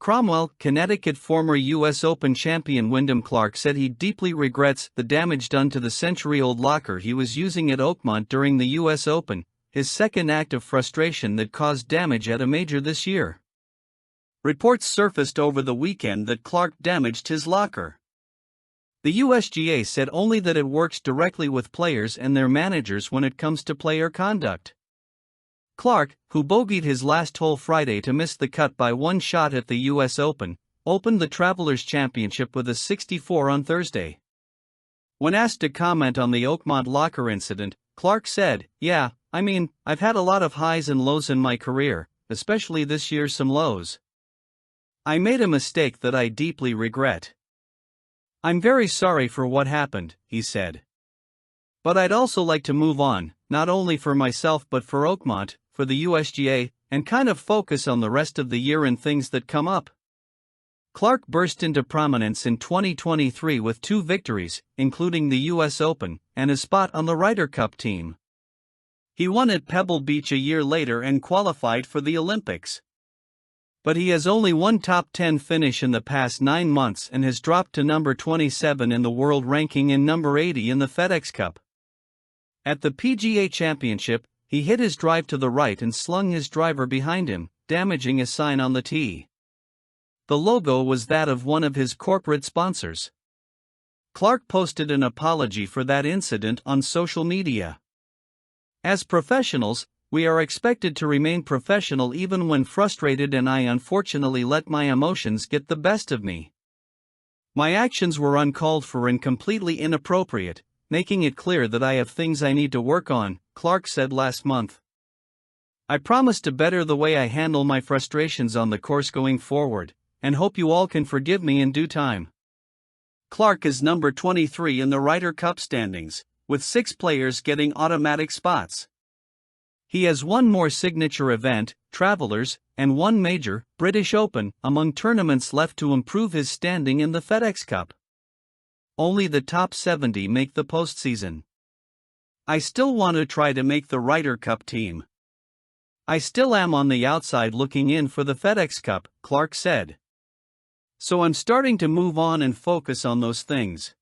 Cromwell, Connecticut former U.S. Open champion Wyndham Clark said he deeply regrets the damage done to the century-old locker he was using at Oakmont during the U.S. Open, his second act of frustration that caused damage at a major this year. Reports surfaced over the weekend that Clark damaged his locker. The USGA said only that it works directly with players and their managers when it comes to player conduct. Clark, who bogeyed his last hole Friday to miss the cut by one shot at the U.S. Open, opened the Travelers Championship with a 64 on Thursday. When asked to comment on the Oakmont locker incident, Clark said, "Yeah, I've had a lot of highs and lows in my career, especially this year some lows. I made a mistake that I deeply regret. I'm very sorry for what happened," he said. "But I'd also like to move on, not only for myself but for Oakmont, for the USGA, and kind of focus on the rest of the year and things that come up." Clark burst into prominence in 2023 with 2 victories, including the U.S. Open, and a spot on the Ryder Cup team. He won at Pebble Beach a year later and qualified for the Olympics. But he has only one top 10 finish in the past 9 months and has dropped to number 27 in the world ranking and number 80 in the FedEx Cup. At the PGA Championship, he hit his drive to the right and slung his driver behind him, damaging a sign on the tee. The logo was that of one of his corporate sponsors. Clark posted an apology for that incident on social media. "As professionals, we are expected to remain professional even when frustrated, and I unfortunately let my emotions get the best of me. My actions were uncalled for and completely inappropriate, making it clear that I have things I need to work on," Clark said last month. "I promise to better the way I handle my frustrations on the course going forward, and hope you all can forgive me in due time." Clark is number 23 in the Ryder Cup standings, with 6 players getting automatic spots. He has one more signature event, Travelers, and one major, British Open, among tournaments left to improve his standing in the FedEx Cup. Only the top 70 make the postseason. "I still want to try to make the Ryder Cup team. I still am on the outside looking in for the FedEx Cup," Clark said. "So I'm starting to move on and focus on those things.